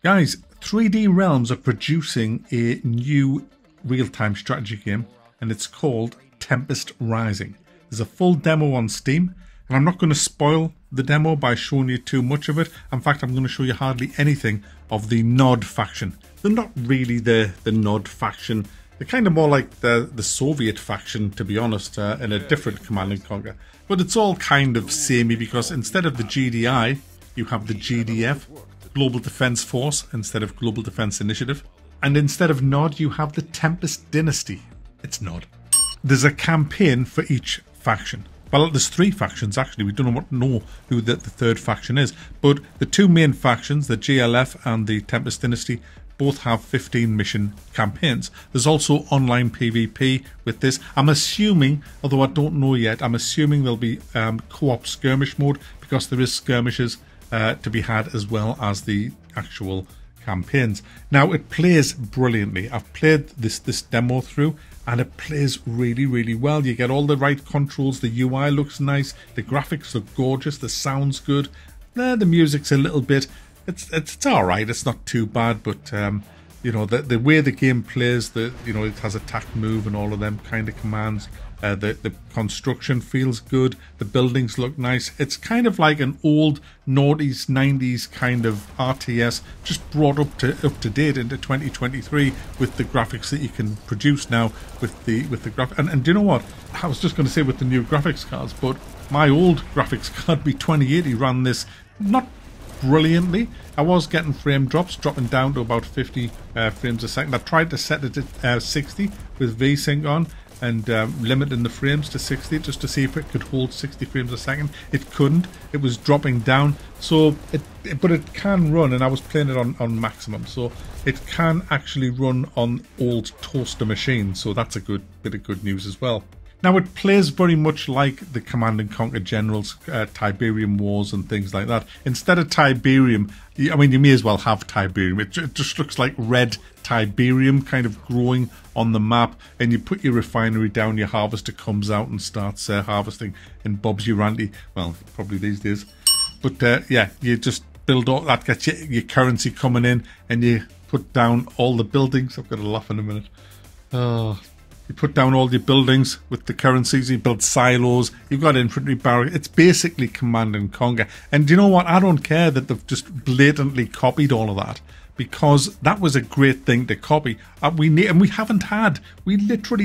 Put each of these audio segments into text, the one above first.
Guys, 3D Realms are producing a new real-time strategy game, and it's called Tempest Rising. There's a full demo on Steam, and I'm not going to spoil the demo by showing you too much of it. In fact, I'm going to show you hardly anything of the Nod faction. They're not really the Nod faction. They're kind of more like the Soviet faction, to be honest, in a different Command & Conquer. But it's all kind of samey, because instead of the GDI, you have the GDF, Global Defense Force, instead of Global Defense Initiative. And instead of Nod, you have the Tempest Dynasty. It's Nod. There's a campaign for each faction. Well, there's 3 factions, actually. We don't know who the third faction is. But the 2 main factions, the GLF and the Tempest Dynasty, both have 15 mission campaigns. There's also online PvP with this. I'm assuming, although I don't know yet, I'm assuming there'll be co-op skirmish mode, because there is skirmishes to be had as well as the actual campaigns. Now, it plays brilliantly. I've played this demo through, and it plays really, really well. You get all the right controls. The UI looks nice. The graphics look gorgeous. The sound's good. The music's a little bit... It's all right. It's not too bad, but you know, the way the game plays, it has attack, move, and all of them kind of commands. The construction feels good. The buildings look nice. It's kind of like an old noughties, 90s kind of RTS, just brought up to date into 2023 with the graphics that you can produce now with the graphics. And do you know what? I was just going to say with the new graphics cards, but my old graphics card, my 2080, ran this not brilliantly. I was getting frame drops, dropping down to about 50 frames a second. I tried to set it at 60 with VSync on, and limiting the frames to 60 just to see if it could hold 60 frames a second. It couldn't. It was dropping down. So but it can run, and I was playing it on maximum, so it can actually run on old toaster machines. So that's a good bit of good news as well. Now, it plays very much like the Command & Conquer Generals, Tiberium Wars and things like that. Instead of Tiberium, I mean, you may as well have Tiberium. It just looks like red Tiberium kind of growing on the map, and you put your refinery down, your harvester comes out and starts harvesting and Bob's your auntie. Well, probably these days. But yeah, you just build all that, gets your currency coming in, and you put down all the buildings. I've got to laugh in a minute. Oh. You put down all your buildings with the currencies, you build silos, you've got infantry barracks. It's basically Command & Conquer. And do you know what? I don't care that they've just blatantly copied all of that, because that was a great thing to copy. We literally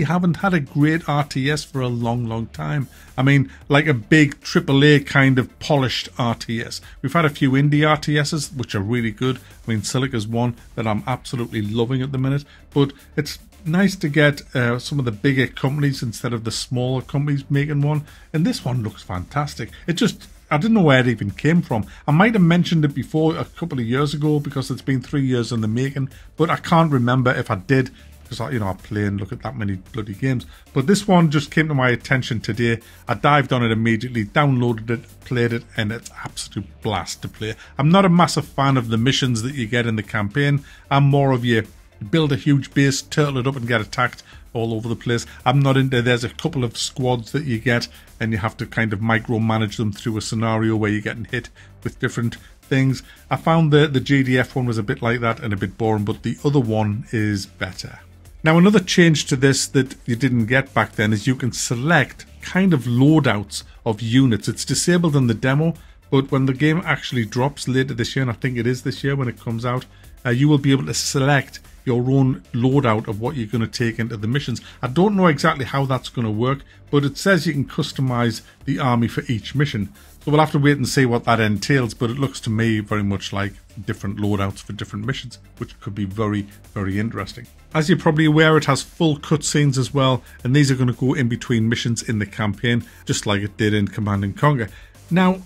haven't had a great RTS for a long, long time. I mean, like a big AAA kind of polished RTS. We've had a few indie RTSs, which are really good. I mean, Silica's one that I'm absolutely loving at the minute. But it's nice to get some of the bigger companies instead of the smaller companies making one. And this one looks fantastic. I didn't know where it even came from. I might have mentioned it before a couple of years ago, because it's been 3 years in the making, but I can't remember if I did, because I play and look at that many bloody games. But this one just came to my attention today. I dived on it immediately, downloaded it, played it, and it's absolute blast to play. I'm not a massive fan of the missions that you get in the campaign. I'm more of you build a huge base, turtle it up, and get attacked all over the place. I'm not into, there's a couple of squads that you get, and you have to kind of micromanage them through a scenario where you're getting hit with different things. I found the GDF one was a bit like that and a bit boring, but the other one is better. Now, another change to this that you didn't get back then is you can select kind of loadouts of units. It's disabled in the demo, but when the game actually drops later this year, and I think it is this year when it comes out, you will be able to select your own loadout of what you're going to take into the missions. I don't know exactly how that's going to work, but it says you can customize the army for each mission. So we'll have to wait and see what that entails, but it looks to me very much like different loadouts for different missions, which could be very, very interesting. As you're probably aware, it has full cutscenes as well, and these are going to go in between missions in the campaign, just like it did in Command & Conquer. Now,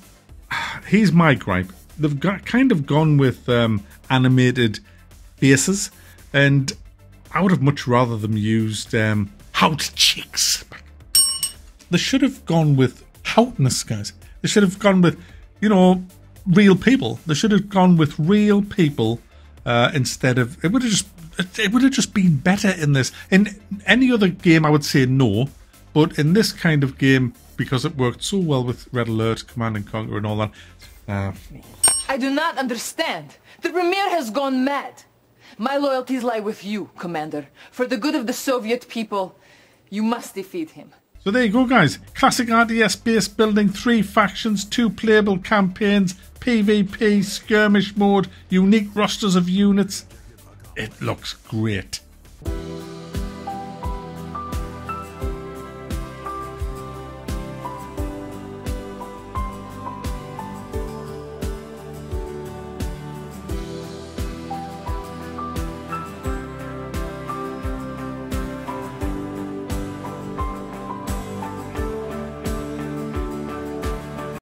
here's my gripe. They've kind of gone with animated faces, and I would have much rather them used hot chicks. They should have gone with hotness, guys. They should have gone with, real people. They should have gone with real people instead of. It would have just been better in this. In any other game, I would say no, but in this kind of game, because it worked so well with Red Alert, Command & Conquer, and all that. I do not understand. The Premier has gone mad. My loyalties lie with you, Commander. For the good of the Soviet people, you must defeat him. So there you go, guys. Classic RTS base building, 3 factions, 2 playable campaigns, PvP, skirmish mode, unique rosters of units. It looks great.